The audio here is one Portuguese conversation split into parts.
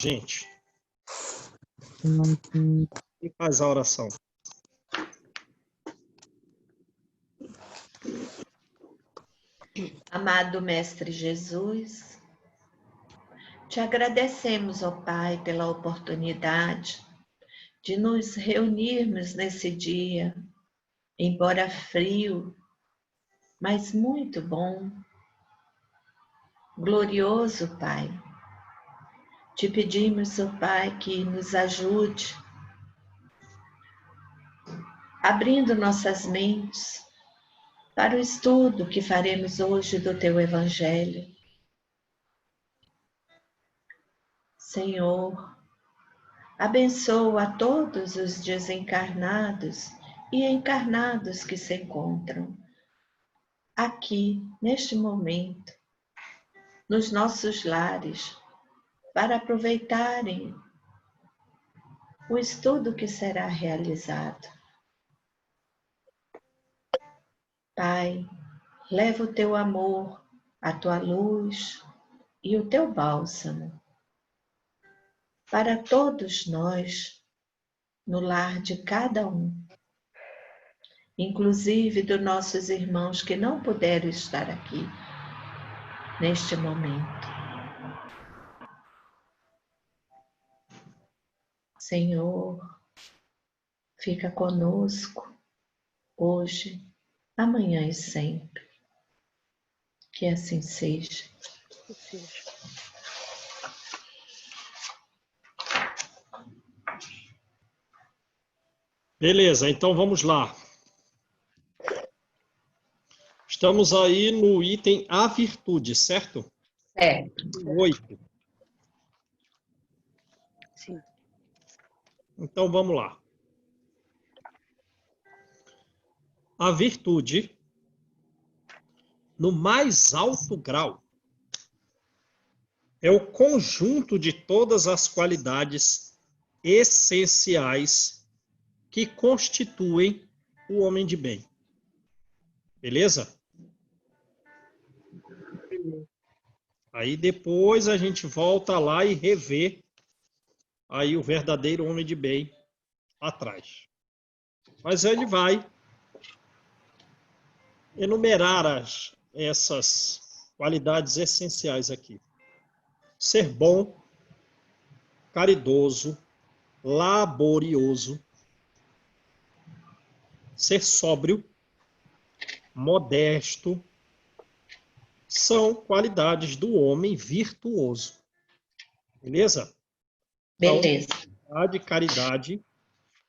Gente, e faz a oração. Amado Mestre Jesus, te agradecemos, ó Pai, pela oportunidade de nos reunirmos nesse dia, embora frio, mas muito bom, glorioso, Pai. Te pedimos, ó Pai, que nos ajude, abrindo nossas mentes para o estudo que faremos hoje do Teu Evangelho. Senhor, abençoa a todos os desencarnados e encarnados que se encontram aqui, neste momento, nos nossos lares, para aproveitarem o estudo que será realizado. Pai, leva o teu amor, a tua luz e o teu bálsamo para todos nós, no lar de cada um, inclusive dos nossos irmãos que não puderam estar aqui neste momento. Senhor, fica conosco hoje, amanhã e sempre. Que assim seja. Beleza, então vamos lá. Estamos aí no item A virtude, certo? Certo. 8. Sim. Então vamos lá. A virtude, no mais alto grau, é o conjunto de todas as qualidades essenciais que constituem o homem de bem. Beleza? Aí depois a gente volta lá e revê aí o verdadeiro homem de bem atrás. Mas ele vai enumerar essas qualidades essenciais aqui. Ser bom, caridoso, laborioso, ser sóbrio, modesto, são qualidades do homem virtuoso. Beleza? Beleza. Então, caridade,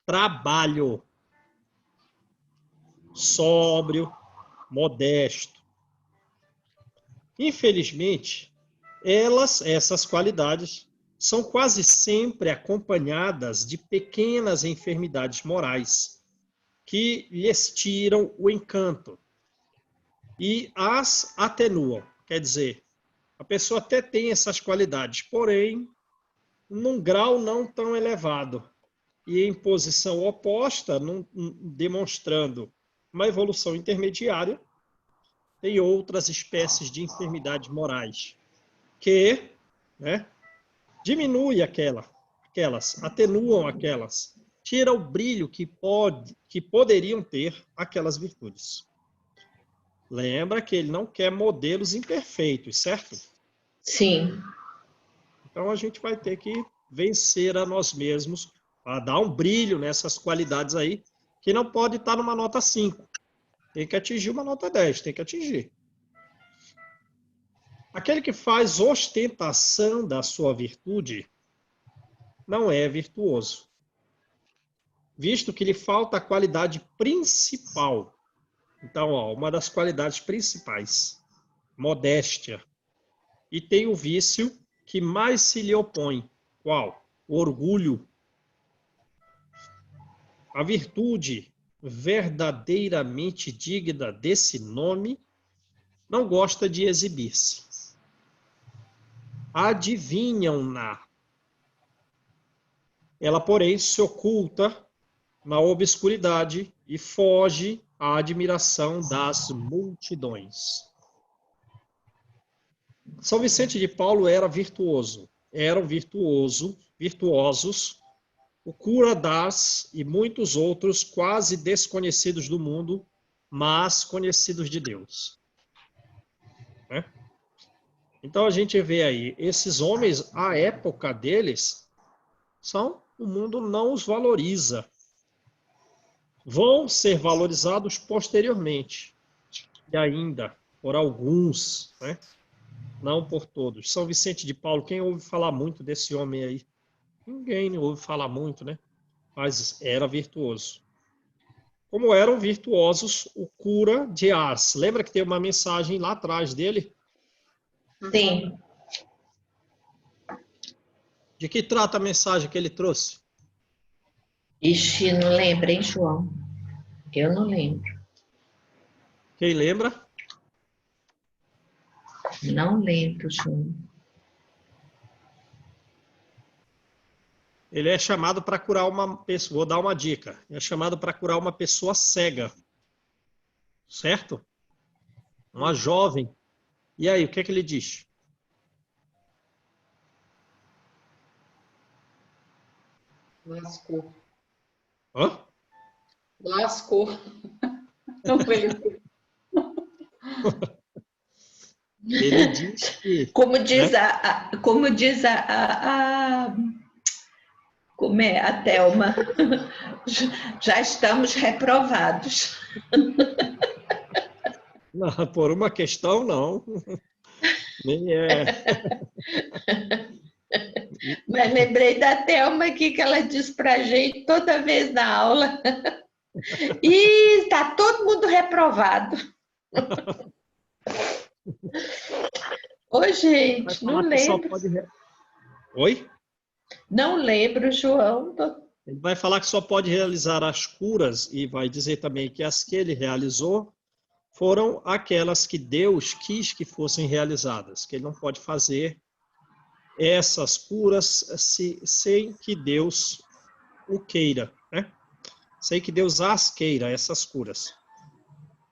trabalho, sóbrio, modesto. Infelizmente, essas qualidades são quase sempre acompanhadas de pequenas enfermidades morais que lhes tiram o encanto e as atenuam. Quer dizer, a pessoa até tem essas qualidades, porém, num grau não tão elevado e em posição oposta, demonstrando uma evolução intermediária, tem outras espécies de enfermidades morais que, né, diminui aquelas, atenuam aquelas, tira o brilho que poderiam ter aquelas virtudes. Lembra que ele não quer modelos imperfeitos, certo? Sim. Então a gente vai ter que vencer a nós mesmos para dar um brilho nessas qualidades aí, que não pode estar numa nota 5. Tem que atingir uma nota 10, tem que atingir. Aquele que faz ostentação da sua virtude não é virtuoso, visto que lhe falta a qualidade principal. Então, uma das qualidades principais, modéstia. E tem o vício que mais se lhe opõe. Qual? O orgulho. A virtude verdadeiramente digna desse nome não gosta de exibir-se. Adivinham-na. Ela, porém, se oculta na obscuridade e foge à admiração das multidões. São Vicente de Paulo era virtuoso, eram virtuosos, o Cura das e muitos outros quase desconhecidos do mundo, mas conhecidos de Deus. Né? Então a gente vê aí, esses homens, a época deles, o mundo não os valoriza. Vão ser valorizados posteriormente, e ainda por alguns, né? Não por todos. São Vicente de Paulo, quem ouve falar muito desse homem aí? Ninguém ouve falar muito, né? Mas era virtuoso. Como eram virtuosos o cura de Ars. Lembra que tem uma mensagem lá atrás dele? Sim. De que trata a mensagem que ele trouxe? Ixi, não lembro, hein, João? Eu não lembro. Quem lembra? Não lembro, João. Ele é chamado para curar uma pessoa. Vou dar uma dica. É chamado para curar uma pessoa cega. Certo? Uma jovem. E aí, o que é que ele diz? Lascou. Hã? Lascou. Não foi. Ele diz que, Como diz né? como diz como é a Thelma, já estamos reprovados. Não, por uma questão, não. Nem é. Mas lembrei da Thelma aqui que ela diz para a gente toda vez na aula. E está todo mundo reprovado. Ô, Vai gente, não falar que só lembro. pode. Oi? Não lembro, João. Ele vai falar que só pode realizar as curas e vai dizer também que as que ele realizou foram aquelas que Deus quis que fossem realizadas, que ele não pode fazer essas curas sem que Deus o queira, né? Sem que Deus as queira, essas curas.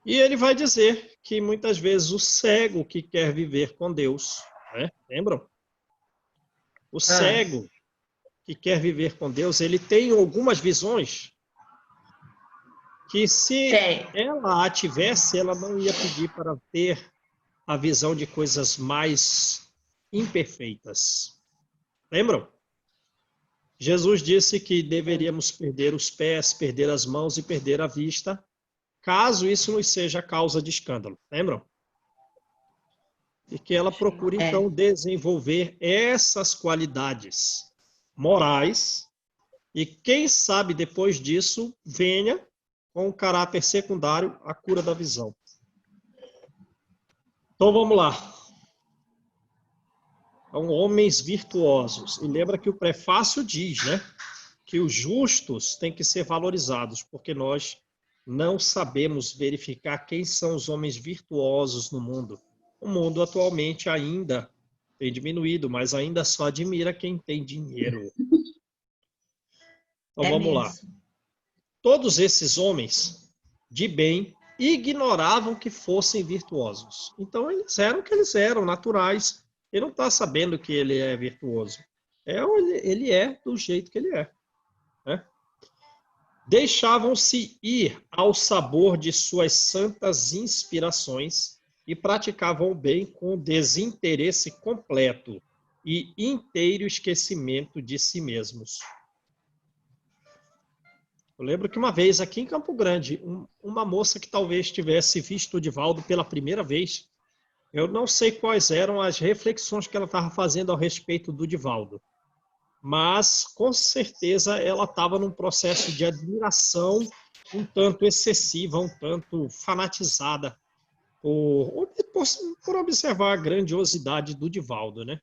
E ele vai dizer que muitas vezes o cego que quer viver com Deus, né? Lembram? O cego que quer viver com Deus, ele tem algumas visões que se ela a tivesse, ela não ia pedir para ter a visão de coisas mais imperfeitas. Lembram? Jesus disse que deveríamos perder os pés, perder as mãos e perder a vista, caso isso nos seja causa de escândalo. Lembram? E que ela procure, então, desenvolver essas qualidades morais e, quem sabe, depois disso, venha com um caráter secundário a cura da visão. Então, vamos lá. São homens virtuosos. E lembra que o prefácio diz, né, que os justos têm que ser valorizados, porque nós não sabemos verificar quem são os homens virtuosos no mundo. O mundo atualmente ainda tem diminuído, mas ainda só admira quem tem dinheiro. Então vamos lá. Todos esses homens de bem ignoravam que fossem virtuosos. Então eles eram o que eles eram, naturais. Ele não está sabendo que ele é virtuoso. Ele é do jeito que ele é. Né? Deixavam-se ir ao sabor de suas santas inspirações e praticavam o bem com desinteresse completo e inteiro esquecimento de si mesmos. Eu lembro que uma vez, aqui em Campo Grande, uma moça que talvez tivesse visto o Divaldo pela primeira vez, eu não sei quais eram as reflexões que ela estava fazendo a respeito do Divaldo, mas com certeza ela estava num processo de admiração um tanto excessiva, um tanto fanatizada por observar a grandiosidade do Divaldo, né?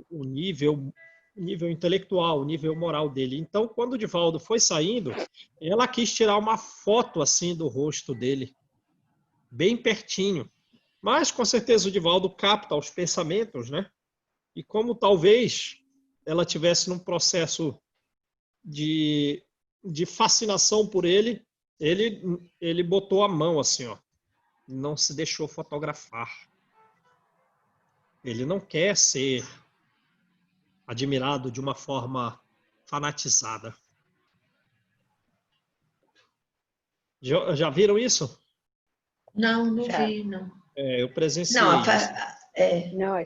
O nível intelectual, o nível moral dele. Então, quando o Divaldo foi saindo, ela quis tirar uma foto assim do rosto dele, bem pertinho. Mas, com certeza, o Divaldo capta os pensamentos, né? E como talvez ela tivesse num processo de fascinação por ele, ele botou a mão assim, ó, não se deixou fotografar. Ele não quer ser admirado de uma forma fanatizada. Já viram isso? Não Já. vi, não. Eu Não, presenciei isso. Não,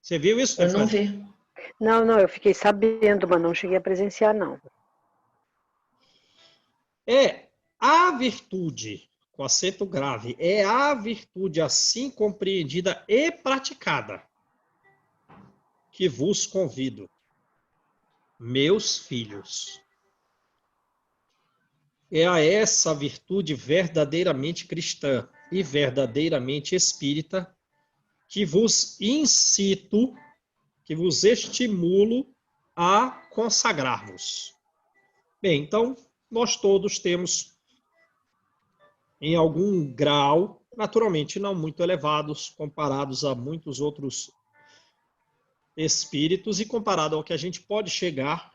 Você viu isso, eu não Stefania? vi. não, eu fiquei sabendo, mas não cheguei a presenciar, não. É a virtude, com acento grave, é a virtude assim compreendida e praticada que vos convido, meus filhos. É a essa virtude verdadeiramente cristã e verdadeiramente espírita que vos incito, que vos estimulo a consagrar-vos. Bem, então, nós todos temos, em algum grau, naturalmente não muito elevados, comparados a muitos outros espíritos e comparado ao que a gente pode chegar,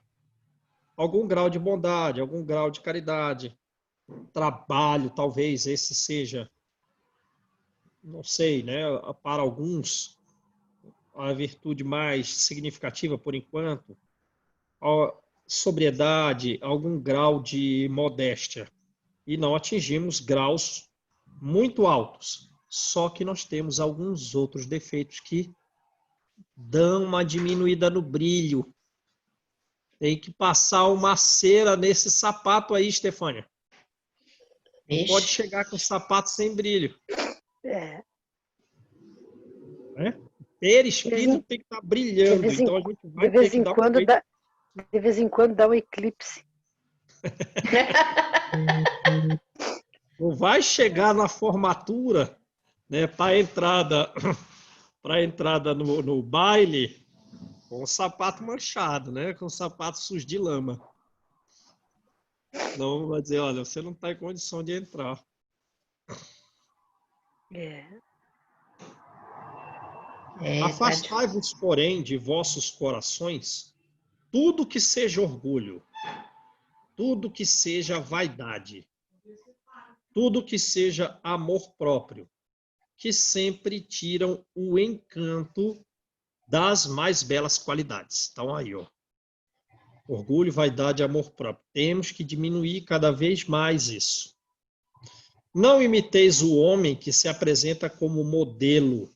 algum grau de bondade, algum grau de caridade, trabalho, talvez esse seja, não sei, né, para alguns, a virtude mais significativa por enquanto, a sobriedade, algum grau de modéstia. E não atingimos graus muito altos. Só que nós temos alguns outros defeitos que dão uma diminuída no brilho. Tem que passar uma cera nesse sapato aí, Stefânia. Não pode Vixe. chegar com o sapato sem brilho. É, Né? Perispírito tem que estar de brilhando. vez em, Então a gente de vai ter vez que em dar um quando jeito. de vez em quando dá um eclipse. Não vai chegar na formatura, né, para entrada no baile com o sapato manchado, né, com o sapato sujo de lama. Não vai dizer, olha, você não está em condição de entrar. É, Tá Afastai-vos, porém, de vossos corações tudo que seja orgulho, tudo que seja vaidade, tudo que seja amor próprio, que sempre tiram o encanto das mais belas qualidades. Então aí, ó. Orgulho, vaidade, amor próprio. Temos que diminuir cada vez mais isso. Não imiteis o homem que se apresenta como modelo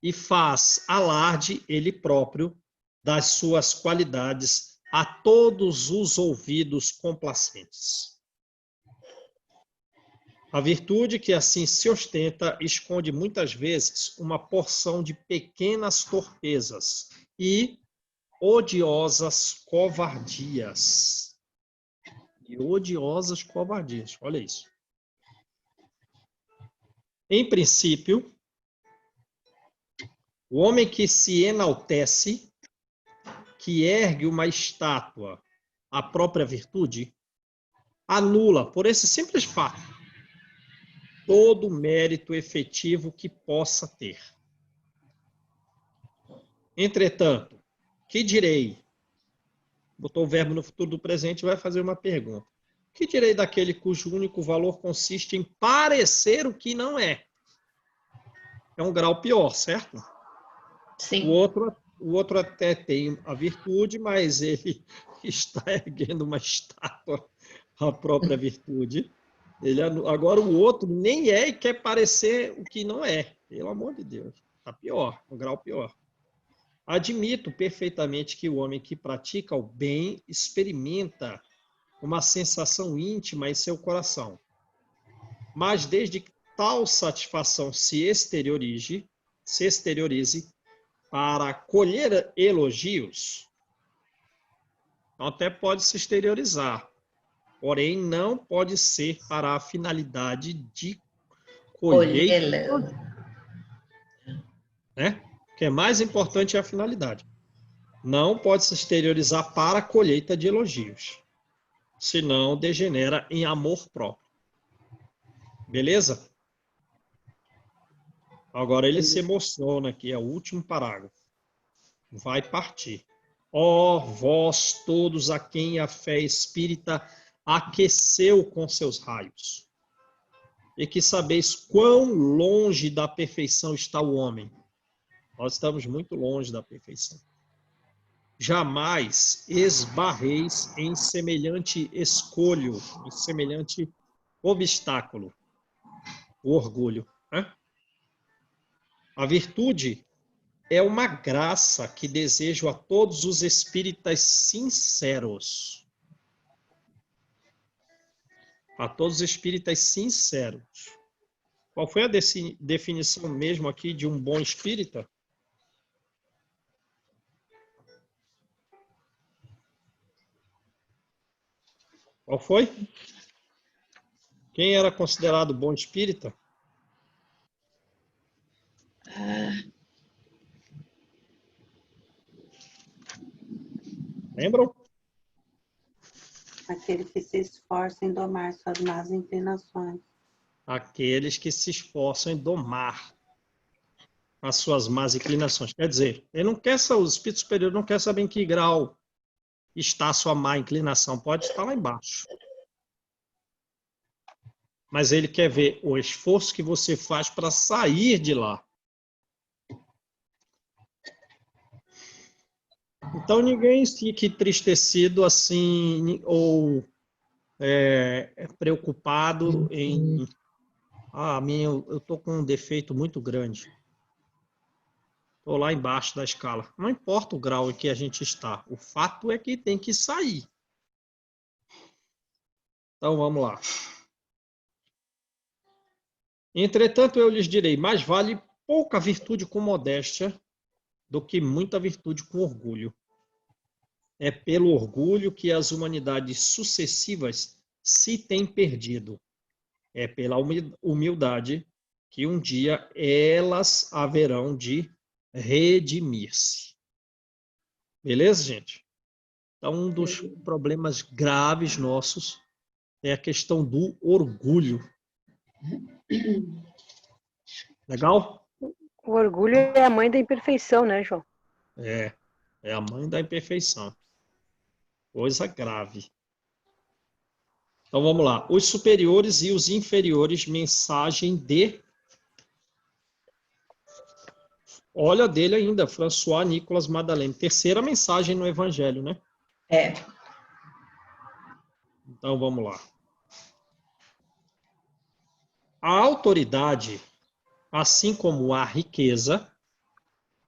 e faz alarde ele próprio das suas qualidades a todos os ouvidos complacentes. A virtude que assim se ostenta esconde muitas vezes uma porção de pequenas torpezas e odiosas covardias. Olha isso. Em princípio, o homem que se enaltece, que ergue uma estátua à própria virtude, anula, por esse simples fato, todo o mérito efetivo que possa ter. Entretanto, que direi? Botou o verbo no futuro do presente e vai fazer uma pergunta. Que direi daquele cujo único valor consiste em parecer o que não é? É um grau pior, certo? Sim. O outro até tem a virtude, mas ele está erguendo uma estátua à própria virtude. Agora o outro nem é e quer parecer o que não é. Pelo amor de Deus. Está pior, um grau pior. Admito perfeitamente que o homem que pratica o bem experimenta uma sensação íntima em seu coração. Mas desde que tal satisfação se exteriorize para colher elogios, até pode se exteriorizar, porém não pode ser para a finalidade de colheita, Colhê-la. né? O que é mais importante é a finalidade. Não pode se exteriorizar para a colheita de elogios, senão degenera em amor próprio. Beleza? Agora ele se emociona aqui, é o último parágrafo. Vai partir. Ó vós todos a quem a fé espírita aqueceu com seus raios, e que sabeis quão longe da perfeição está o homem. Nós estamos muito longe da perfeição. jamais esbarreis em semelhante escolho, em semelhante obstáculo, o orgulho, né? A virtude é uma graça que desejo a todos os espíritas sinceros. A todos os espíritas sinceros. Qual foi a definição mesmo aqui de um bom espírita? Qual foi? Quem era considerado bom espírita? Lembram? Aquele que se esforça em domar suas más inclinações. Aqueles que se esforçam em domar as suas más inclinações. Quer dizer, ele não quer, o espírito superior não quer saber em que grau está a sua má inclinação. Pode estar lá embaixo. Mas ele quer ver o esforço que você faz para sair de lá. Então, ninguém fique entristecido assim, ou preocupado em... eu estou com um defeito muito grande. Estou lá embaixo da escala. Não importa o grau em que a gente está. O fato é que tem que sair. Então, vamos lá. Entretanto, eu lhes direi, mais vale pouca virtude com modéstia do que muita virtude com orgulho. É pelo orgulho que as humanidades sucessivas se têm perdido. É pela humildade que um dia elas haverão de redimir-se. Beleza, gente? Então, um dos problemas graves nossos é a questão do orgulho. Legal? O orgulho é a mãe da imperfeição, né, João? É a mãe da imperfeição. Coisa grave. Então, vamos lá. Os superiores e os inferiores, mensagem de... Olha dele ainda, François Nicolas Madeleine. Terceira mensagem no Evangelho, né? É. Então, vamos lá. A autoridade, assim como a riqueza,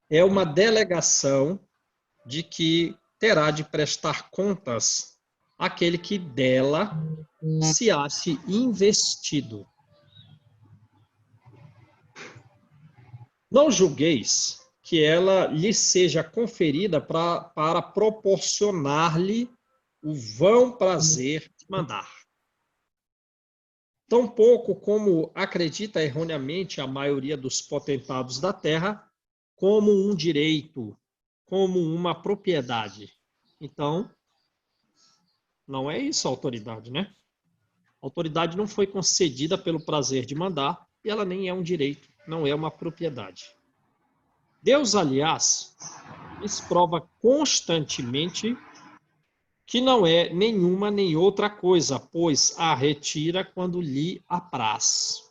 é uma delegação de que terá de prestar contas àquele que dela se ache investido. Não julgueis que ela lhe seja conferida para proporcionar-lhe o vão prazer de mandar. Tampouco como acredita erroneamente a maioria dos potentados da terra, como um direito, como uma propriedade. Então, não é isso a autoridade, né? A autoridade não foi concedida pelo prazer de mandar e ela nem é um direito, não é uma propriedade. Deus, aliás, lhes prova constantemente que não é nenhuma nem outra coisa, pois a retira quando lhe apraz.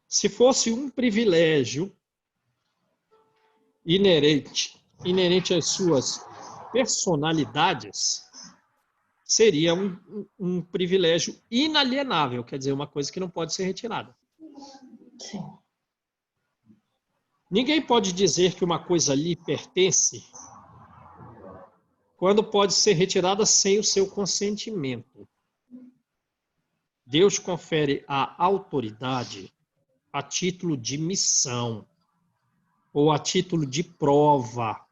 Se fosse um privilégio inerente às suas personalidades, seria um privilégio inalienável, quer dizer, uma coisa que não pode ser retirada. Sim. Ninguém pode dizer que uma coisa lhe pertence quando pode ser retirada sem o seu consentimento. Deus confere a autoridade a título de missão ou a título de prova,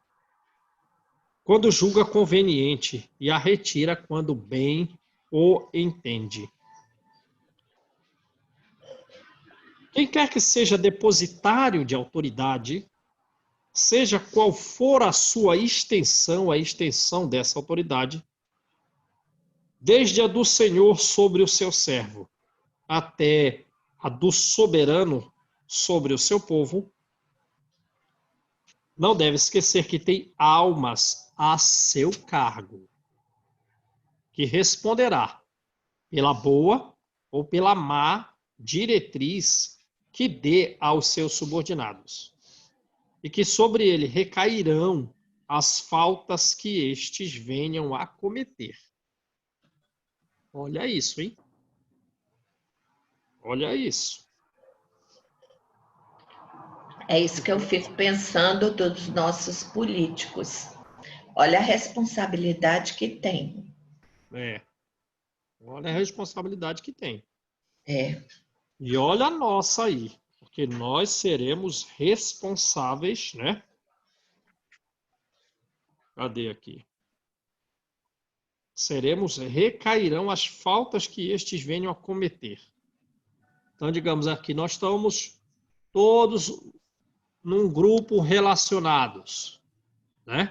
quando julga conveniente, e a retira quando bem o entende. Quem quer que seja depositário de autoridade, seja qual for a sua extensão, a extensão dessa autoridade, desde a do Senhor sobre o seu servo, até a do soberano sobre o seu povo, não deve esquecer que tem almas a seu cargo, que responderá pela boa ou pela má diretriz que dê aos seus subordinados, e que sobre ele recairão as faltas que estes venham a cometer. Olha isso, hein? Olha isso. É isso que eu fico pensando dos nossos políticos. Olha a responsabilidade que tem. É. Olha a responsabilidade que tem. É, E olha a nossa aí, porque nós seremos responsáveis, né? Cadê aqui? Recairão as faltas que estes venham a cometer. Então, digamos aqui, nós estamos todos num grupo relacionados, né?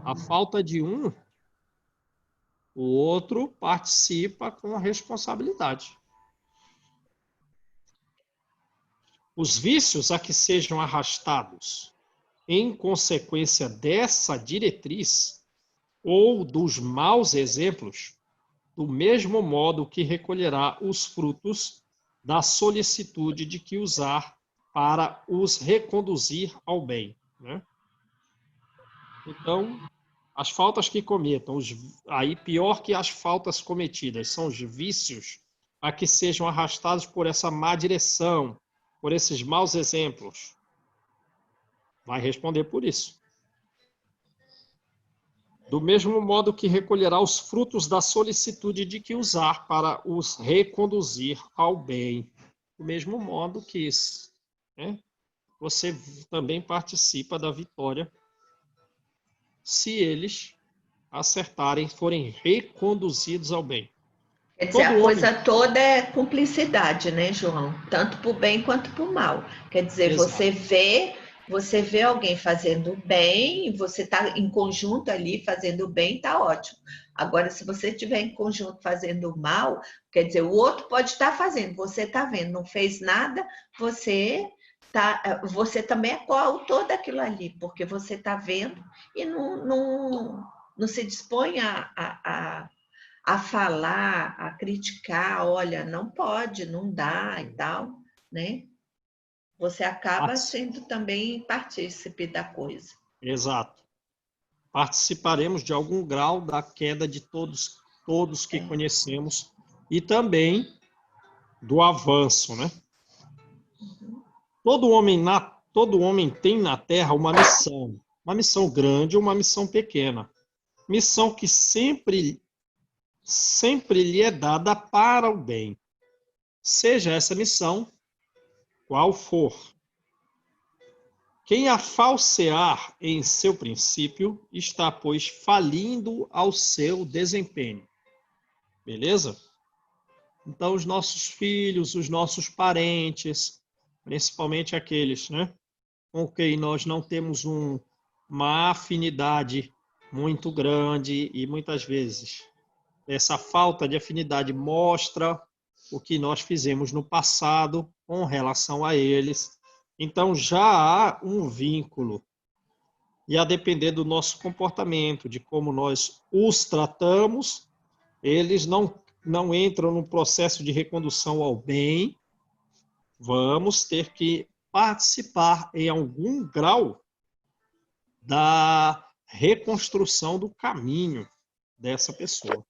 A falta de um, o outro participa com a responsabilidade. Os vícios a que sejam arrastados em consequência dessa diretriz ou dos maus exemplos, do mesmo modo que recolherá os frutos da solicitude de que usar para os reconduzir ao bem, né? Então, as faltas que cometam, aí pior que as faltas cometidas, são os vícios a que sejam arrastados por essa má direção, por esses maus exemplos. Vai responder por isso. Do mesmo modo que recolherá os frutos da solicitude de que usar para os reconduzir ao bem. Do mesmo modo que isso, né? Você também participa da vitória se eles acertarem, forem reconduzidos ao bem. quer dizer, Todo a homem... coisa toda é cumplicidade, né, João? Tanto para o bem quanto para o mal. Quer dizer, Exato. você vê alguém fazendo bem, você está em conjunto ali fazendo bem, tá ótimo. Agora, se você estiver em conjunto fazendo mal, quer dizer, o outro pode estar fazendo, você está vendo, não fez nada, você também é coautor daquilo ali, porque você está vendo e não se dispõe a falar, a criticar, olha, não pode, não dá e tal, né? Você acaba sendo também partícipe da coisa. Exato. Participaremos de algum grau da queda de todos que conhecemos e também do avanço, né? Todo homem tem na Terra uma missão grande ou uma missão pequena, missão que sempre lhe é dada para o bem, seja essa missão qual for. Quem a falsear em seu princípio está, pois, falindo ao seu desempenho. Beleza? Então, os nossos filhos, os nossos parentes, principalmente aqueles, né, com quem nós não temos uma afinidade muito grande e muitas vezes essa falta de afinidade mostra o que nós fizemos no passado com relação a eles. Então, já há um vínculo. E a depender do nosso comportamento, de como nós os tratamos, eles não entram no processo de recondução ao bem. Vamos ter que participar em algum grau da reconstrução do caminho dessa pessoa.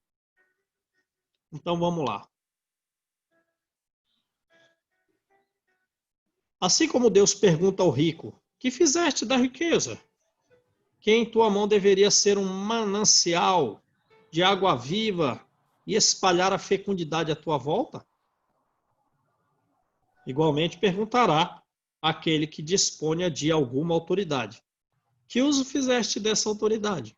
Então, vamos lá. Assim como Deus pergunta ao rico, que fizeste da riqueza? Que em tua mão deveria ser um manancial de água viva e espalhar a fecundidade à tua volta? Igualmente perguntará aquele que disponha de alguma autoridade. Que uso fizeste dessa autoridade?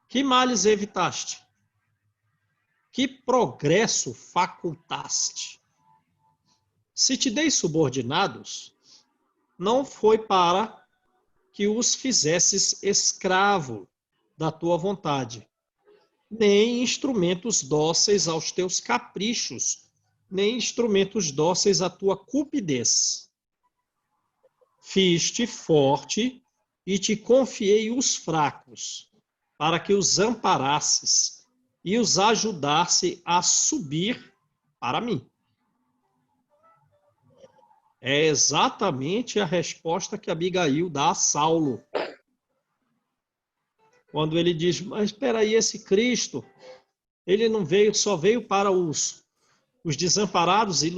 Que males evitaste? Que progresso facultaste? Se te dei subordinados, não foi para que os fizesses escravo da tua vontade, nem instrumentos dóceis aos teus caprichos, nem instrumentos dóceis à tua cupidez. Fiz-te forte e te confiei os fracos, para que os amparasses e os ajudasse a subir para mim. É exatamente a resposta que Abigail dá a Saulo. Quando ele diz, mas espera aí, esse Cristo, ele não veio, só veio para os desamparados e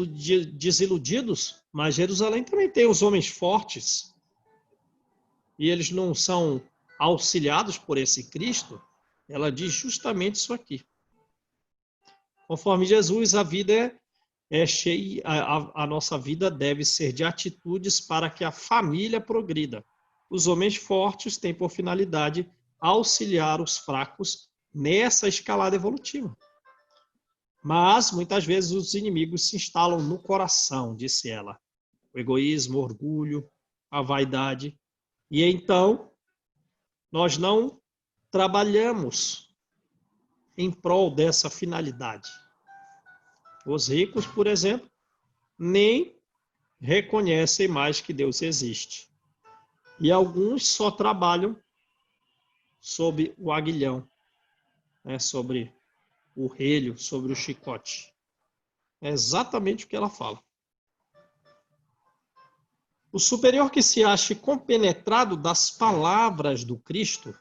desiludidos, mas Jerusalém também tem os homens fortes. E eles não são auxiliados por esse Cristo. Ela diz justamente isso aqui. Conforme Jesus, a vida é cheia, a nossa vida deve ser de atitudes para que a família progrida. Os homens fortes têm por finalidade auxiliar os fracos nessa escalada evolutiva. Mas, muitas vezes, os inimigos se instalam no coração, disse ela. O egoísmo, o orgulho, a vaidade. E então, nós não trabalhamos em prol dessa finalidade. Os ricos, por exemplo, nem reconhecem mais que Deus existe. E alguns só trabalham sob o aguilhão, né, sobre o relho, sobre o chicote. É exatamente o que ela fala. O superior que se ache compenetrado das palavras do Cristo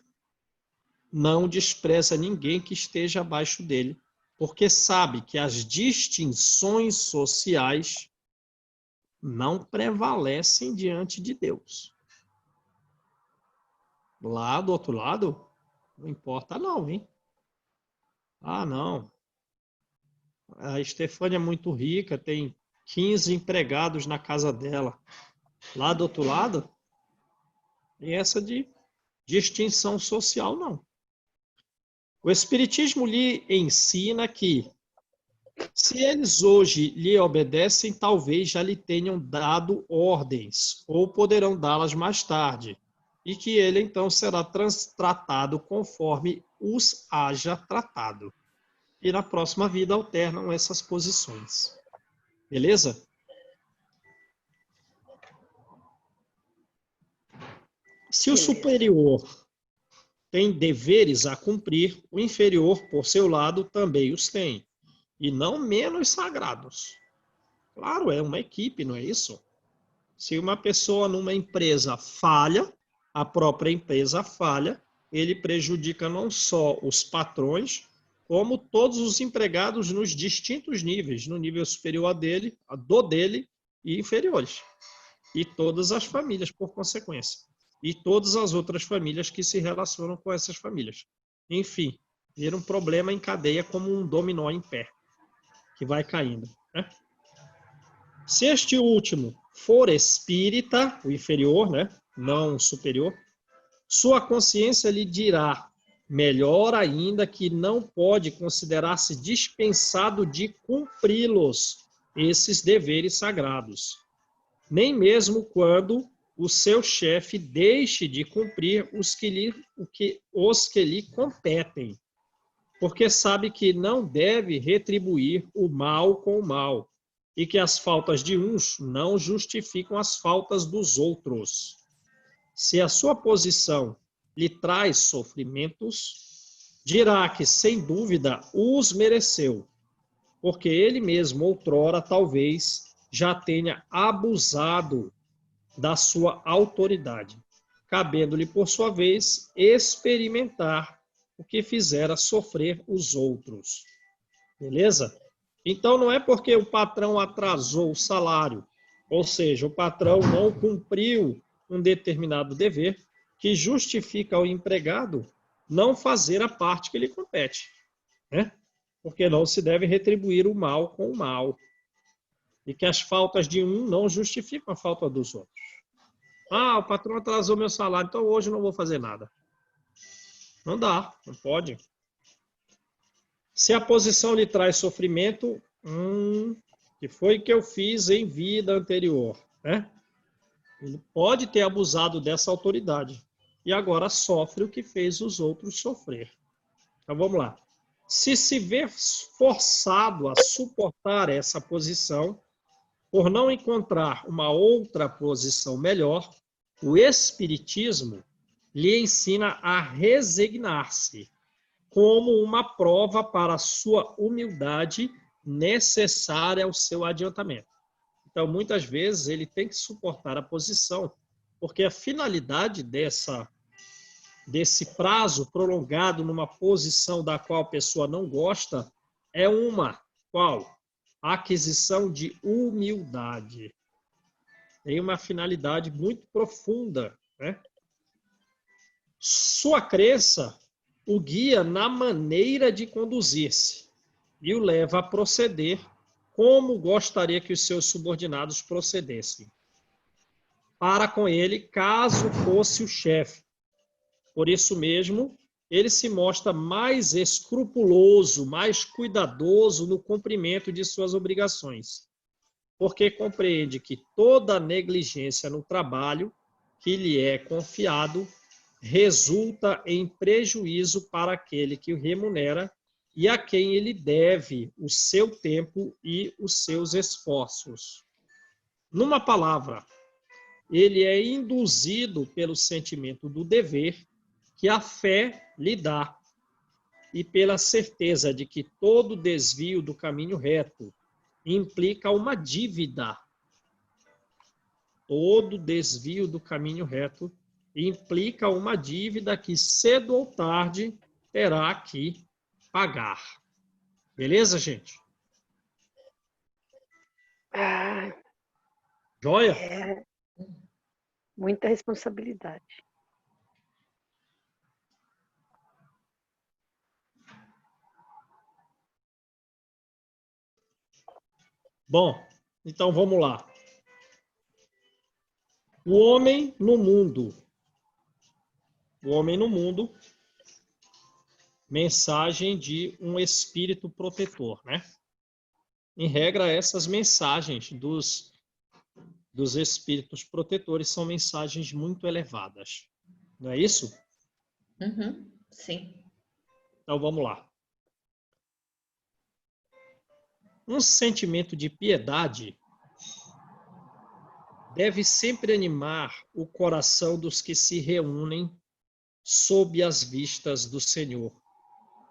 não despreza ninguém que esteja abaixo dele, porque sabe que as distinções sociais não prevalecem diante de Deus. Lá do outro lado, não importa não, hein? Ah, não. A Estefânia é muito rica, tem 15 empregados na casa dela. Lá do outro lado, tem essa de distinção social, não. O Espiritismo lhe ensina que, se eles hoje lhe obedecem, talvez já lhe tenham dado ordens, ou poderão dá-las mais tarde, e que ele então será tratado conforme os haja tratado. E na próxima vida alternam essas posições. Beleza? Se o superior tem deveres a cumprir, o inferior, por seu lado, também os tem. E não menos sagrados. Claro, é uma equipe, não é isso? Se uma pessoa numa empresa falha, a própria empresa falha, ele prejudica não só os patrões, como todos os empregados nos distintos níveis, no nível superior a dele, do dele e inferiores. E todas as famílias, por consequência. E todas as outras famílias que se relacionam com essas famílias. Enfim, vira um problema em cadeia como um dominó em pé, que vai caindo, né? Se este último for espírita, o inferior, né? Não superior, sua consciência lhe dirá, melhor ainda, que não pode considerar-se dispensado de cumpri-los, esses deveres sagrados. Nem mesmo quando o seu chefe deixe de cumprir os que lhe competem, porque sabe que não deve retribuir o mal com o mal, e que as faltas de uns não justificam as faltas dos outros. Se a sua posição lhe traz sofrimentos, dirá que, sem dúvida, os mereceu, porque ele mesmo, outrora, talvez, já tenha abusado da sua autoridade, cabendo-lhe, por sua vez, experimentar o que fizera sofrer os outros. Beleza? Então, não é porque o patrão atrasou o salário, ou seja, o patrão não cumpriu um determinado dever, que justifica ao empregado não fazer a parte que lhe compete, né? Porque não se deve retribuir o mal com o mal. E que as faltas de um não justificam a falta dos outros. Ah, o patrão atrasou meu salário, então hoje eu não vou fazer nada. Não dá, não pode. Se a posição lhe traz sofrimento, que foi que eu fiz em vida anterior, né? Ele pode ter abusado dessa autoridade e agora sofre o que fez os outros sofrer. Então vamos lá. Se se vê forçado a suportar essa posição, por não encontrar uma outra posição melhor, o Espiritismo lhe ensina a resignar-se como uma prova para a sua humildade necessária ao seu adiantamento. Então, muitas vezes, ele tem que suportar a posição, porque a finalidade desse prazo prolongado numa posição da qual a pessoa não gosta é qual? A aquisição de humildade. Tem uma finalidade muito profunda, né? Sua crença o guia na maneira de conduzir-se e o leva a proceder como gostaria que os seus subordinados procedessem para com ele, caso fosse o chefe. Por isso mesmo, ele se mostra mais escrupuloso, mais cuidadoso no cumprimento de suas obrigações, porque compreende que toda negligência no trabalho que lhe é confiado resulta em prejuízo para aquele que o remunera e a quem ele deve o seu tempo e os seus esforços. Numa palavra, ele é induzido pelo sentimento do dever que a fé lhe dá e pela certeza de que todo desvio do caminho reto implica uma dívida. Todo desvio do caminho reto implica uma dívida que cedo ou tarde terá que pagar. Beleza, gente? Ah, Joia? é muita responsabilidade. Bom, então vamos lá. O homem no mundo. O homem no mundo, mensagem de um espírito protetor, né? Em regra, essas mensagens dos espíritos protetores são mensagens muito elevadas. Não é isso? Uhum, sim. Então vamos lá. Um sentimento de piedade deve sempre animar o coração dos que se reúnem sob as vistas do Senhor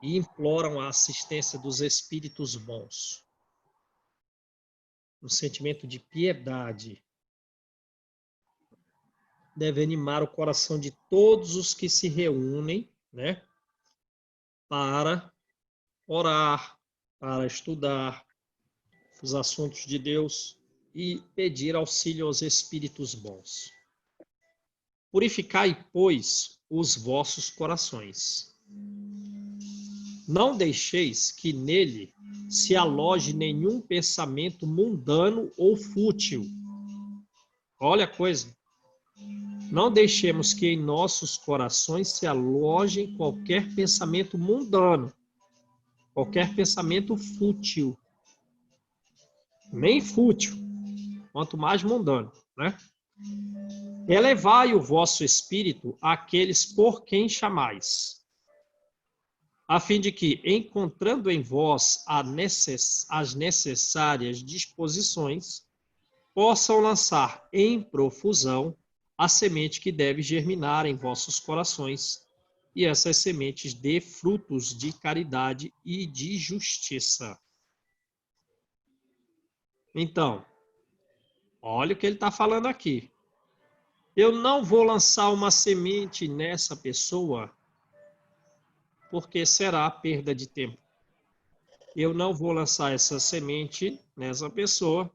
e imploram a assistência dos espíritos bons. Um sentimento de piedade deve animar o coração de todos os que se reúnem, né, para orar, para estudar os assuntos de Deus e pedir auxílio aos espíritos bons. Purificai, pois, os vossos corações. Não deixeis que nele se aloje nenhum pensamento mundano ou fútil. Olha a coisa. Não deixemos que em nossos corações se aloje qualquer pensamento mundano, qualquer pensamento fútil. Nem fútil, quanto mais mundano, né? Elevai o vosso espírito àqueles por quem chamais, a fim de que, encontrando em vós as necessárias disposições, possam lançar em profusão a semente que deve germinar em vossos corações, e essas sementes dê frutos de caridade e de justiça. Então, olha o que ele está falando aqui. Eu não vou lançar uma semente nessa pessoa porque será perda de tempo. Eu não vou lançar essa semente nessa pessoa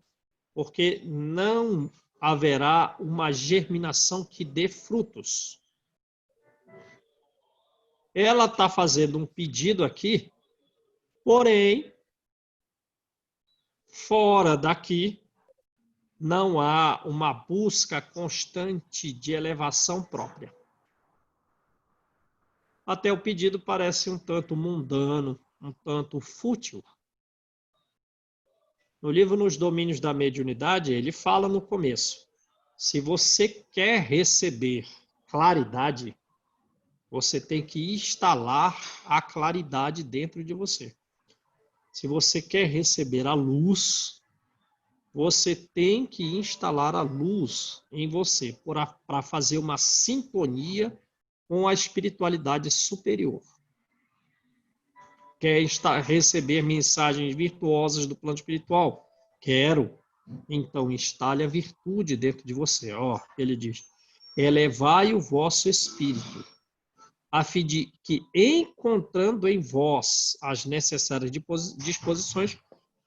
porque não haverá uma germinação que dê frutos. Ela está fazendo um pedido aqui, porém, fora daqui, não há uma busca constante de elevação própria. Até o pedido parece um tanto mundano, um tanto fútil. No livro Nos Domínios da Mediunidade, ele fala no começo: se você quer receber claridade, você tem que instalar a claridade dentro de você. Se você quer receber a luz, você tem que instalar a luz em você para fazer uma sintonia com a espiritualidade superior. Quer receber mensagens virtuosas do plano espiritual? Quero. então instale a virtude dentro de você. Ó, ele diz, elevai o vosso espírito, a fim de que, encontrando em vós as necessárias disposições,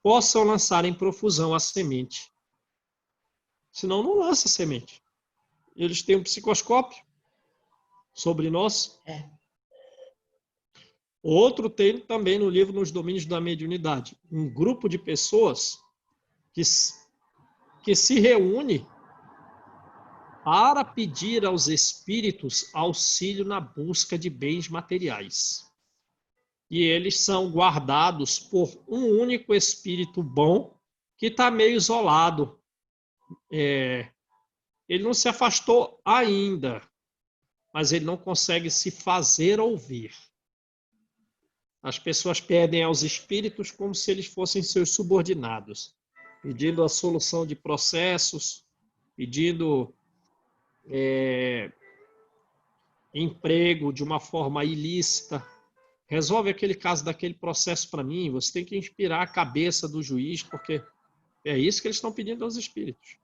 possam lançar em profusão a semente. Senão não lança semente. Eles têm um psicoscópio sobre nós. Outro tem também no livro Nos Domínios da Mediunidade. Um grupo de pessoas que se reúne para pedir aos espíritos auxílio na busca de bens materiais. E eles são guardados por um único espírito bom que está meio isolado. Ele não se afastou ainda, mas ele não consegue se fazer ouvir. As pessoas pedem aos espíritos como se eles fossem seus subordinados, pedindo a solução de processos, pedindo emprego de uma forma ilícita. Resolve aquele caso daquele processo para mim, você tem que inspirar a cabeça do juiz, porque é isso que eles estão pedindo aos espíritos.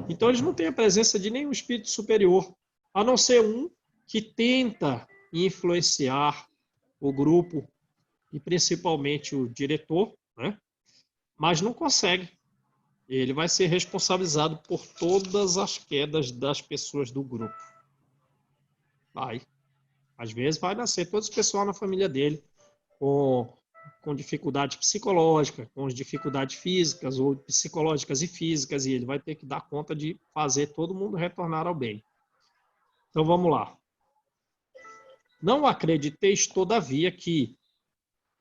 Então eles não têm a presença de nenhum espírito superior, a não ser um que tenta influenciar o grupo, e principalmente o diretor, né? Mas não consegue. Ele vai ser responsabilizado por todas as quedas das pessoas do grupo. Vai. Às vezes vai nascer todo esse pessoal na família dele com dificuldade psicológica, com dificuldades físicas ou psicológicas e físicas, e ele vai ter que dar conta de fazer todo mundo retornar ao bem. Então vamos lá. Não acrediteis, todavia, que,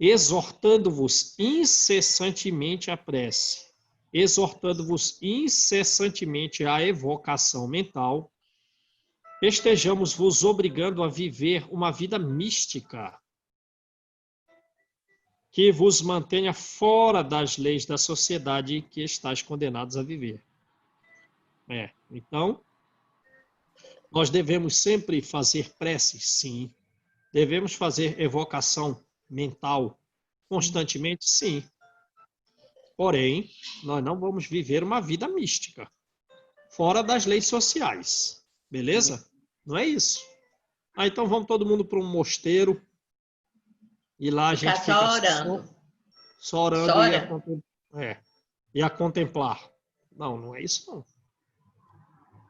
exortando-vos incessantemente à prece, exortando-vos incessantemente à evocação mental, estejamos vos obrigando a viver uma vida mística que vos mantenha fora das leis da sociedade em que estáis condenados a viver. Então, nós devemos sempre fazer preces, sim. Devemos fazer evocação mental constantemente, sim. Porém, nós não vamos viver uma vida mística, fora das leis sociais. Beleza? Não é isso. Então vamos todo mundo para um mosteiro e lá a gente fica só orando. Só orando Só e a contemplar. Não é isso não.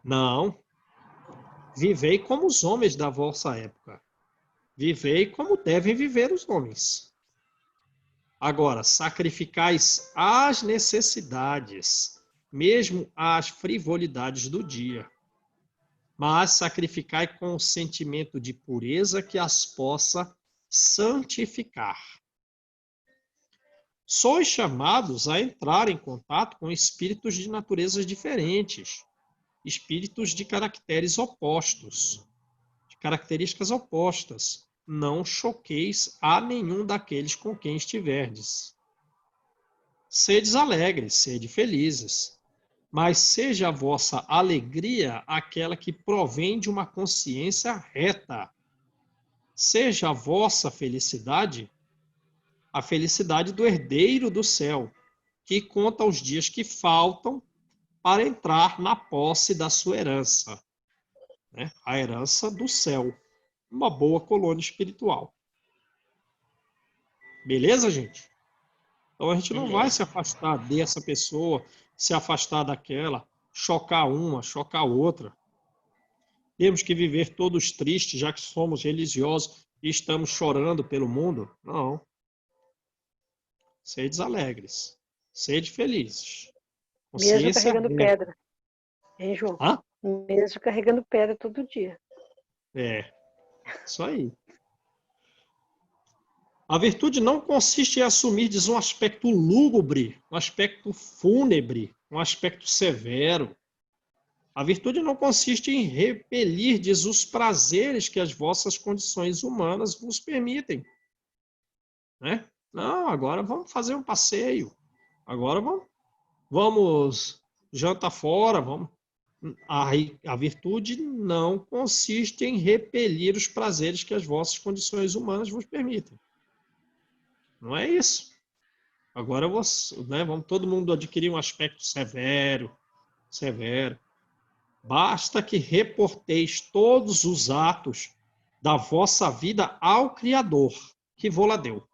Não. Vivei como os homens da vossa época. Vivei como devem viver os homens. Agora, sacrificais as necessidades, mesmo as frivolidades do dia, mas sacrificai com o sentimento de pureza que as possa santificar. Sois chamados a entrar em contato com espíritos de naturezas diferentes, espíritos de caracteres opostos, de características opostas. Não choqueis a nenhum daqueles com quem estiverdes. Sedes alegres, sede felizes, mas seja a vossa alegria aquela que provém de uma consciência reta. Seja a vossa felicidade a felicidade do herdeiro do céu, que conta os dias que faltam para entrar na posse da sua herança, né? A herança do céu, uma boa colônia espiritual. Beleza, gente? Então a gente não vai se afastar dessa pessoa, se afastar daquela, chocar uma, chocar outra. Temos que viver todos tristes, já que somos religiosos e estamos chorando pelo mundo? Não. Sedes alegres. Sede felizes. Mesmo carregando pedra. Hein, João? Hã? Mesmo carregando pedra todo dia. Isso aí. A virtude não consiste em assumir um aspecto lúgubre, um aspecto fúnebre, um aspecto severo. A virtude não consiste em repelir os prazeres que as vossas condições humanas vos permitem. Né? Não, agora vamos fazer um passeio. Agora vamos jantar fora. Vamos. A virtude não consiste em repelir os prazeres que as vossas condições humanas vos permitem. Não é isso. Agora né, vamos todo mundo adquirir um aspecto severo. Basta que reporteis todos os atos da vossa vida ao Criador, que vô-la deu.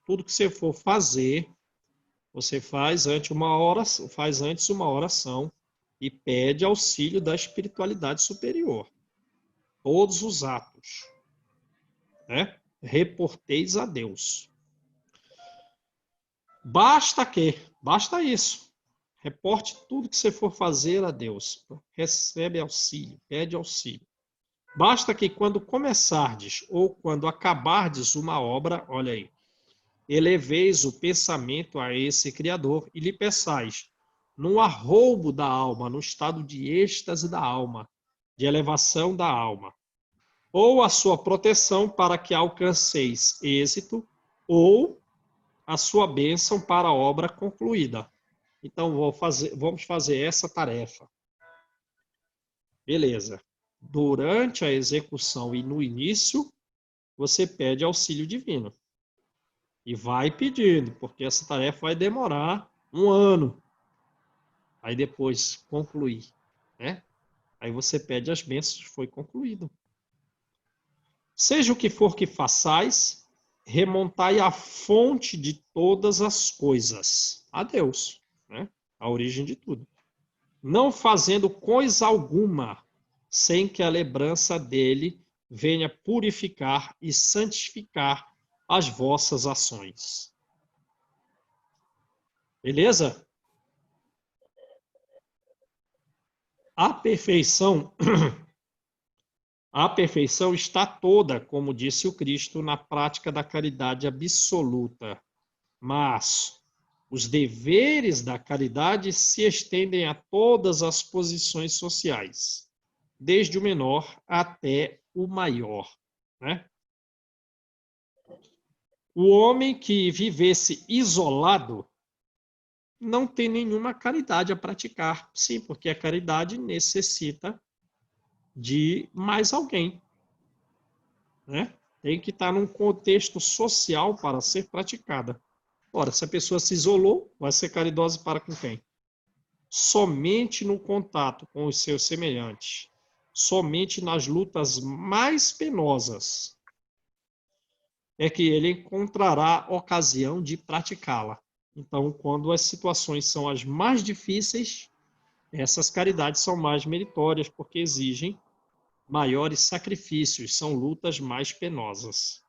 Tudo que você for fazer, você faz antes uma oração e pede auxílio da espiritualidade superior. Todos os atos, né? Reporteis a Deus. Basta isso. Reporte tudo que você for fazer a Deus. Recebe auxílio, pede auxílio. Basta que quando começardes ou quando acabardes uma obra, olha aí, eleveis o pensamento a esse Criador e lhe peçais, no arroubo da alma, no estado de êxtase da alma, de elevação da alma, ou a sua proteção para que alcanceis êxito, ou a sua bênção para a obra concluída. Então, vamos fazer essa tarefa. Beleza. Durante a execução e no início, você pede auxílio divino. E vai pedindo, porque essa tarefa vai demorar 1 ano. Aí depois concluir, né? Aí você pede as bênçãos, foi concluído. Seja o que for que façais, remontai à fonte de todas as coisas, a Deus, né? A origem de tudo. Não fazendo coisa alguma, sem que a lembrança dele venha purificar e santificar as vossas ações. Beleza? A perfeição está toda, como disse o Cristo, na prática da caridade absoluta. Mas os deveres da caridade se estendem a todas as posições sociais, desde o menor até o maior, né? O homem que vivesse isolado não tem nenhuma caridade a praticar. Sim, porque a caridade necessita de mais alguém, né? Tem que estar num contexto social para ser praticada. Ora, se a pessoa se isolou, vai ser caridosa para com quem? Somente no contato com os seus semelhantes, somente nas lutas mais penosas, é que ele encontrará ocasião de praticá-la. Então, quando as situações são as mais difíceis, essas caridades são mais meritórias, porque exigem maiores sacrifícios, são lutas mais penosas.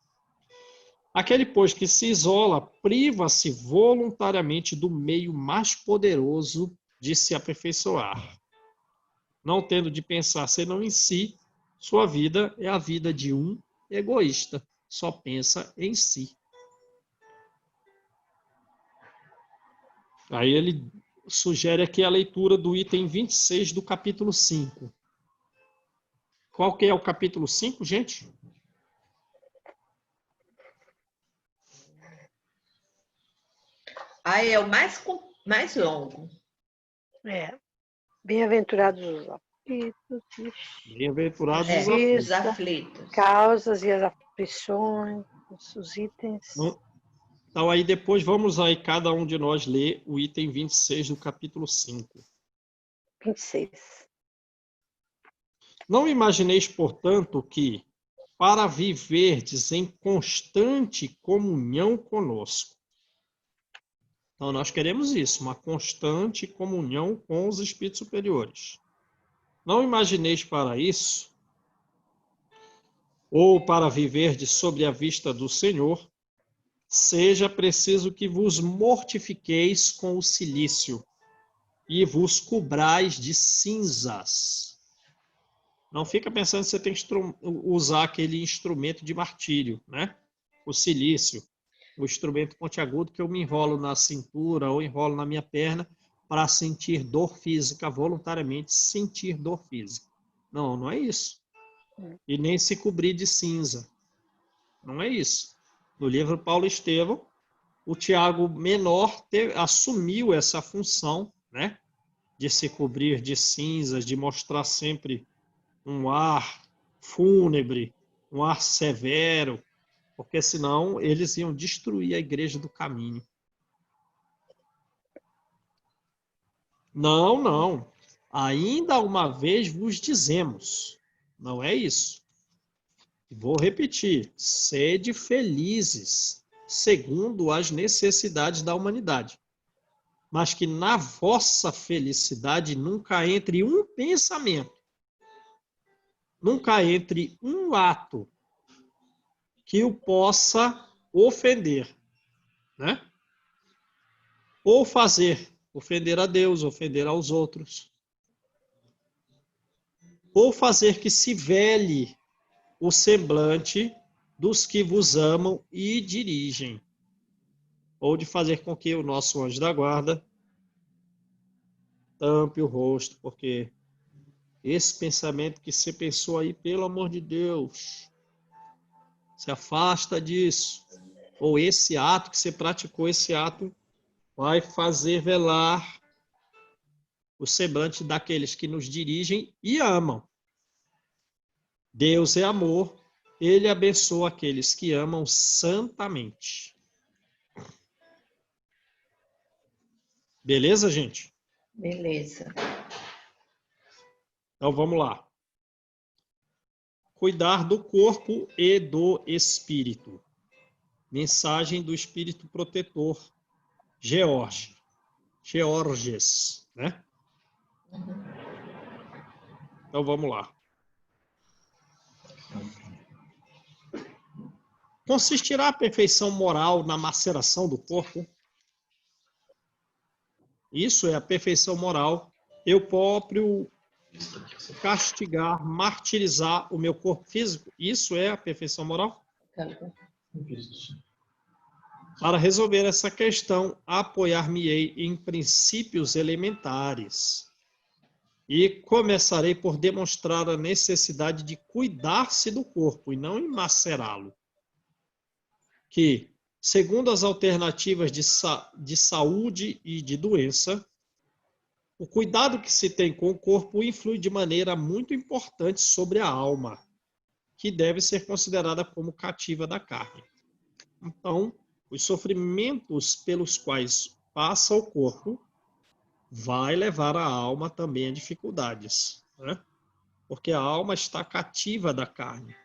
Aquele, pois, que se isola, priva-se voluntariamente do meio mais poderoso de se aperfeiçoar. Não tendo de pensar senão em si, sua vida é a vida de um egoísta, só pensa em si. Aí ele sugere aqui a leitura do item 26 do capítulo 5. Qual que é o capítulo 5, gente? Aí é o mais longo. Bem-aventurados os aflitos, Bem-aventurados os Os aflitos. aflitos. causas e as aflições, os itens. Então, aí depois vamos aí cada um de nós ler o item 26 do capítulo 5. 26. Não imagineis, portanto, que, para viverdes em constante comunhão conosco, então nós queremos isso, uma constante comunhão com os espíritos superiores. Não imagineis para isso, ou para viverdes sobre a vista do Senhor, seja preciso que vos mortifiqueis com o silício e vos cobrais de cinzas. Não fica pensando que você tem que usar aquele instrumento de martírio, né? O silício, o instrumento pontiagudo que eu me enrolo na cintura ou enrolo na minha perna para sentir dor física, voluntariamente sentir dor física. Não, não é isso. E nem se cobrir de cinza. Não é isso. No livro Paulo Estevão, o Tiago Menor assumiu essa função, né? De se cobrir de cinzas, de mostrar sempre um ar fúnebre, um ar severo, porque senão eles iam destruir a igreja do caminho. Não, não. Ainda uma vez vos dizemos. Não é isso. Vou repetir. Sede felizes, segundo as necessidades da humanidade. Mas que na vossa felicidade nunca entre um pensamento, nunca entre um ato que o possa ofender, né? Ou ofender a Deus, ofender aos outros. Ou fazer que se vele o semblante dos que vos amam e dirigem. Ou de fazer com que o nosso anjo da guarda tampe o rosto, porque esse pensamento que você pensou aí, pelo amor de Deus, se afasta disso. Ou esse ato que você praticou, esse ato vai fazer velar o semblante daqueles que nos dirigem e amam. Deus é amor, ele abençoa aqueles que amam santamente. Beleza, gente? Beleza. Então vamos lá. Cuidar do corpo e do espírito. Mensagem do Espírito Protetor, Georges, né? Então vamos lá. Consistirá a perfeição moral na maceração do corpo? Isso é a perfeição moral. Eu próprio castigar, martirizar o meu corpo físico? Isso é a perfeição moral? Para resolver essa questão, apoiar-me-ei em princípios elementares. E começarei por demonstrar a necessidade de cuidar-se do corpo e não em macerá-lo. Que, segundo as alternativas de saúde e de doença, o cuidado que se tem com o corpo influi de maneira muito importante sobre a alma, que deve ser considerada como cativa da carne. Então, os sofrimentos pelos quais passa o corpo vai levar a alma também a dificuldades, né? Porque a alma está cativa da carne.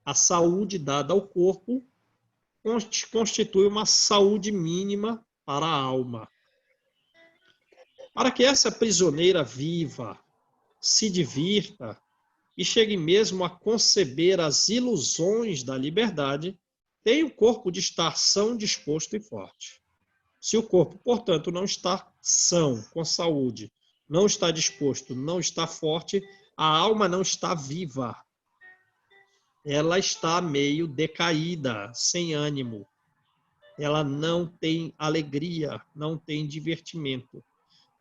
A saúde dada ao corpo constitui uma saúde mínima para a alma. Para que essa prisioneira viva, se divirta e chegue mesmo a conceber as ilusões da liberdade, tem o corpo de estar são, disposto e forte. Se o corpo, portanto, não está são, com saúde, não está disposto, não está forte, a alma não está viva. Ela está meio decaída, sem ânimo. Ela não tem alegria, não tem divertimento.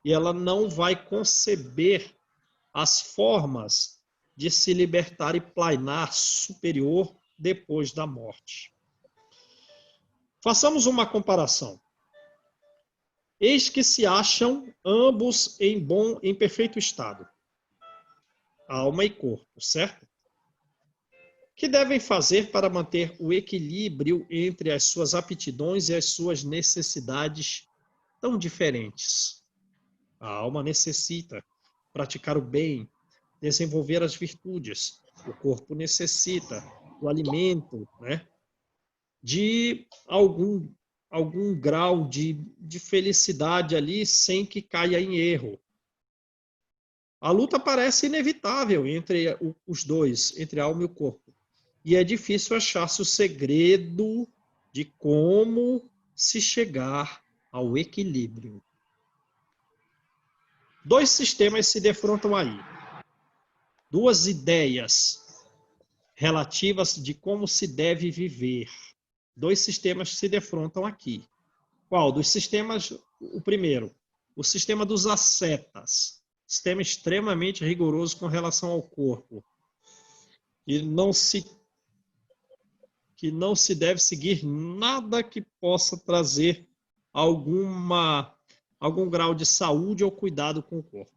E ela não vai conceber as formas de se libertar e planar superior depois da morte. Façamos uma comparação. Eis que se acham ambos em perfeito estado, alma e corpo, certo? Que devem fazer para manter o equilíbrio entre as suas aptidões e as suas necessidades tão diferentes? A alma necessita praticar o bem, desenvolver as virtudes. O corpo necessita do alimento, né? De algum grau de felicidade ali sem que caia em erro. A luta parece inevitável entre os dois, entre a alma e o corpo. E é difícil achar-se o segredo de como se chegar ao equilíbrio. Dois sistemas se defrontam aí. Duas ideias relativas de como se deve viver. Dois sistemas se defrontam aqui. Qual? Dos sistemas, o primeiro, o sistema dos ascetas, sistema extremamente rigoroso com relação ao corpo. E que não se deve seguir nada que possa trazer algum grau de saúde ou cuidado com o corpo.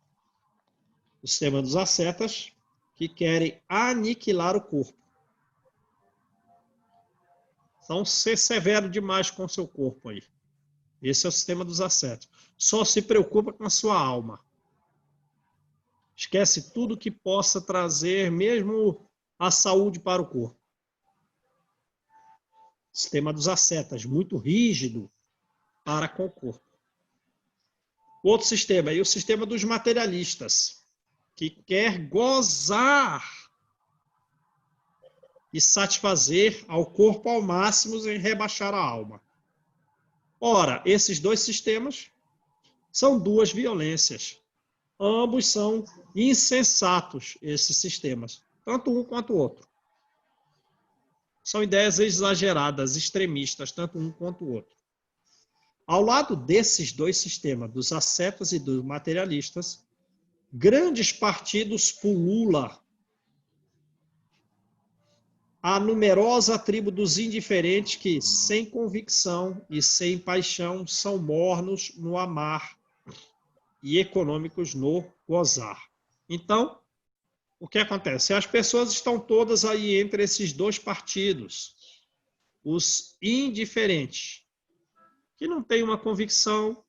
O sistema dos ascetas, que querem aniquilar o corpo. Então, ser severo demais com o seu corpo aí. Esse é o sistema dos ascetas. Só se preocupa com a sua alma. Esquece tudo que possa trazer mesmo a saúde para o corpo. Sistema dos ascetas, muito rígido para com o corpo. Outro sistema é o sistema dos materialistas, que quer gozar e satisfazer ao corpo ao máximo e rebaixar a alma. Ora, esses dois sistemas são duas violências. Ambos são insensatos, esses sistemas, tanto um quanto o outro. São ideias exageradas, extremistas, tanto um quanto o outro. Ao lado desses dois sistemas, dos ascetas e dos materialistas, grandes partidos pululam a numerosa tribo dos indiferentes que, sem convicção e sem paixão, são mornos no amar e econômicos no gozar. Então, o que acontece? As pessoas estão todas aí entre esses dois partidos. Os indiferentes, que não têm uma convicção,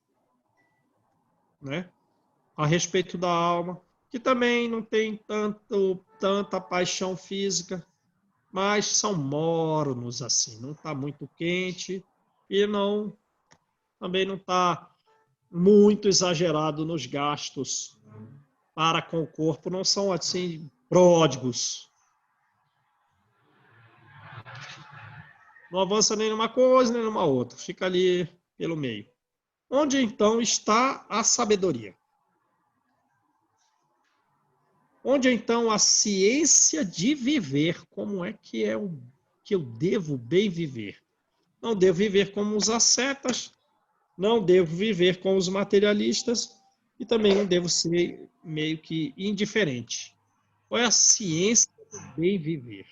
né, a respeito da alma, que também não tem tanta paixão física, mas são mornos assim, não está muito quente e também não está muito exagerado nos gastos para com o corpo, não são assim pródigos. Não avança nem numa coisa, nem numa outra, fica ali pelo meio. Onde então está a sabedoria? Onde então a ciência de viver? Como é que que eu devo bem viver? Não devo viver como os ascetas, não devo viver como os materialistas e também não devo ser meio que indiferente. Qual é a ciência do bem viver?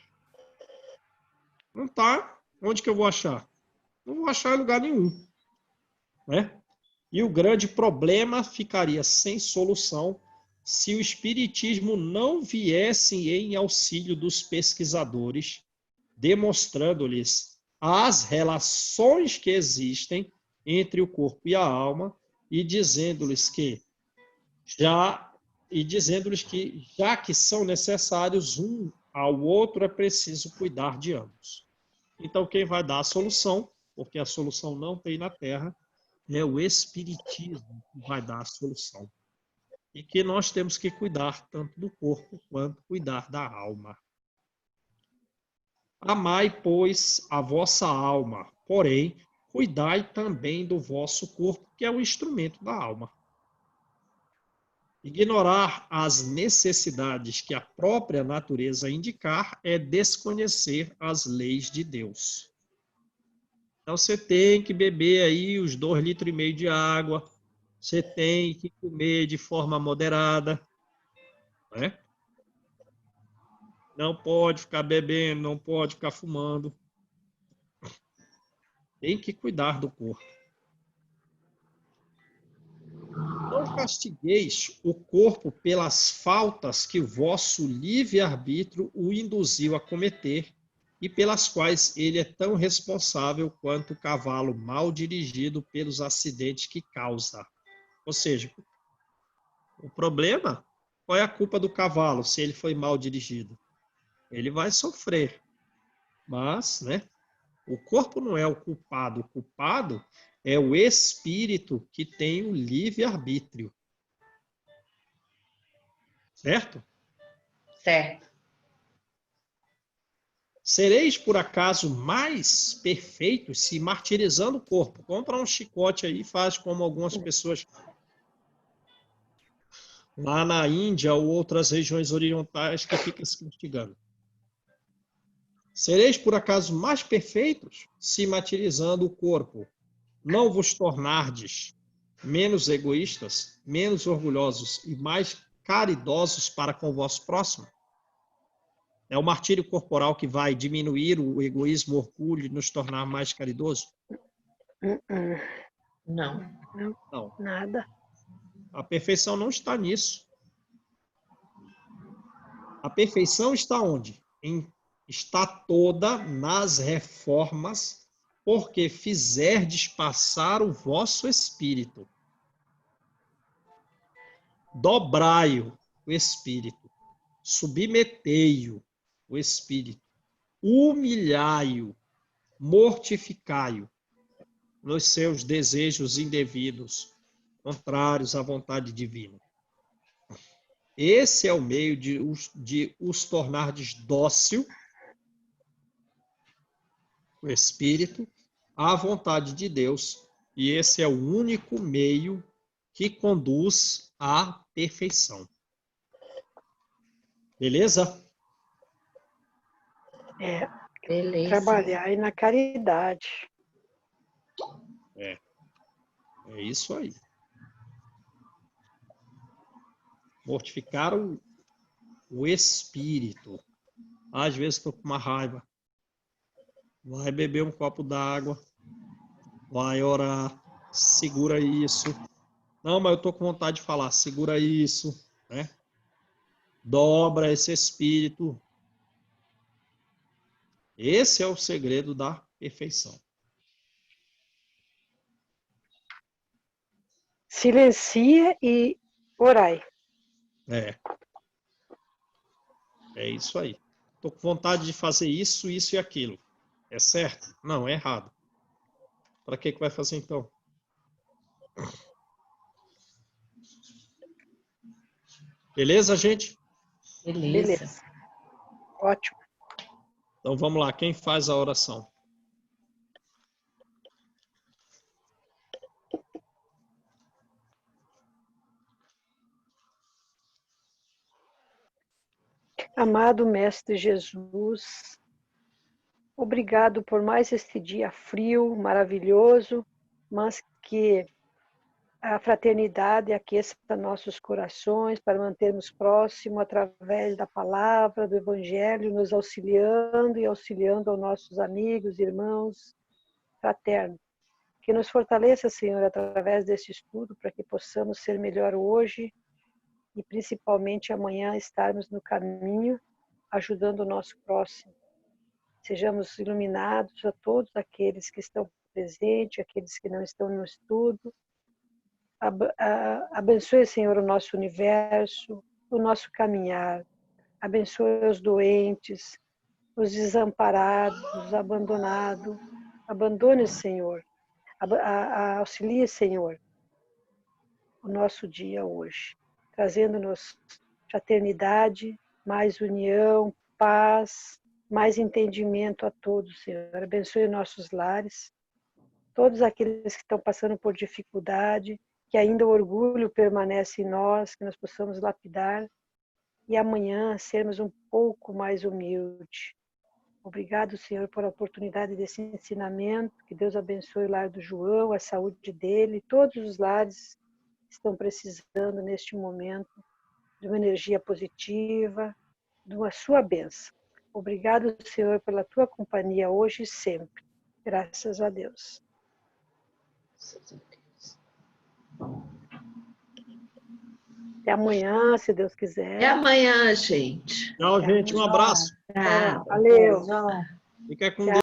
Não está. Onde que eu vou achar? Não vou achar em lugar nenhum, né? E o grande problema ficaria sem solução se o espiritismo não viesse em auxílio dos pesquisadores, demonstrando-lhes as relações que existem entre o corpo e a alma e dizendo-lhes que já que são necessários um ao outro, é preciso cuidar de ambos. Então, quem vai dar a solução, porque a solução não tem na Terra, é o Espiritismo que vai dar a solução. E que nós temos que cuidar tanto do corpo quanto cuidar da alma. Amai, pois, a vossa alma, porém, cuidai também do vosso corpo, que é o instrumento da alma. Ignorar as necessidades que a própria natureza indicar é desconhecer as leis de Deus. Então, você tem que beber aí os 2,5 litros de água, você tem que comer de forma moderada, né? Não pode ficar bebendo, não pode ficar fumando. Tem que cuidar do corpo. Não castigueis o corpo pelas faltas que o vosso livre-arbítrio o induziu a cometer e pelas quais ele é tão responsável quanto o cavalo mal dirigido pelos acidentes que causa. Ou seja, o problema, qual é a culpa do cavalo se ele foi mal dirigido? Ele vai sofrer. Mas, né, o corpo não é o culpado. O culpado é o espírito que tem o livre-arbítrio. Certo? Certo. Sereis, por acaso, mais perfeitos se martirizando o corpo. Compra um chicote aí e faz como algumas pessoas lá na Índia ou outras regiões orientais que ficam se castigando. Sereis, por acaso, mais perfeitos se martirizando o corpo. Não vos tornardes menos egoístas, menos orgulhosos e mais caridosos para com o vosso próximo? É o martírio corporal que vai diminuir o egoísmo, o orgulho e nos tornar mais caridosos? Não. Não. Nada. A perfeição não está nisso. A perfeição está onde? Está toda nas reformas porque fizerdes passar o vosso espírito. Dobrai-o, o espírito. Submetei-o, o espírito. Humilhai-o, mortificai-o nos seus desejos indevidos, contrários à vontade divina. Esse é o meio de os tornardes dócil, o espírito, à vontade de Deus. E esse é o único meio que conduz à perfeição. Beleza? Beleza. Trabalhar aí na caridade. É isso aí. Mortificar o espírito. Às vezes estou com uma raiva. Vai beber um copo d'água. Vai orar. Segura isso. Não, mas eu estou com vontade de falar. Segura isso. Né? Dobra esse espírito. Esse é o segredo da perfeição. Silencia e orai. É isso aí. Estou com vontade de fazer isso, isso e aquilo. É certo? Não, é errado. Para que vai fazer então? Beleza, gente? Beleza. Ótimo. Então vamos lá. Quem faz a oração? Amado Mestre Jesus, obrigado por mais este dia frio, maravilhoso, mas que a fraternidade aqueça nossos corações para mantermos próximo através da palavra, do Evangelho, nos auxiliando e auxiliando aos nossos amigos, irmãos, fraternos. Que nos fortaleça, Senhor, através deste estudo, para que possamos ser melhor hoje e principalmente amanhã estarmos no caminho, ajudando o nosso próximo. Sejamos iluminados a todos aqueles que estão presentes, aqueles que não estão no estudo. Abençoe, Senhor, o nosso universo, o nosso caminhar. Abençoe os doentes, os desamparados, os abandonados. Abandone, Senhor. Auxilie, Senhor, o nosso dia hoje, trazendo-nos fraternidade, mais união, paz, mais entendimento a todos, Senhor. Abençoe nossos lares, todos aqueles que estão passando por dificuldade, que ainda o orgulho permanece em nós, que nós possamos lapidar e amanhã sermos um pouco mais humildes. Obrigado, Senhor, por a oportunidade desse ensinamento. Que Deus abençoe o lar do João, a saúde dele, todos os lares que estão precisando neste momento de uma energia positiva, de uma sua bênção. Obrigado, Senhor, pela tua companhia hoje e sempre. Graças a Deus. Até amanhã, se Deus quiser. Até amanhã, gente. Tchau, gente. Um abraço. Tchau. Valeu. Tchau. Fica com Tchau.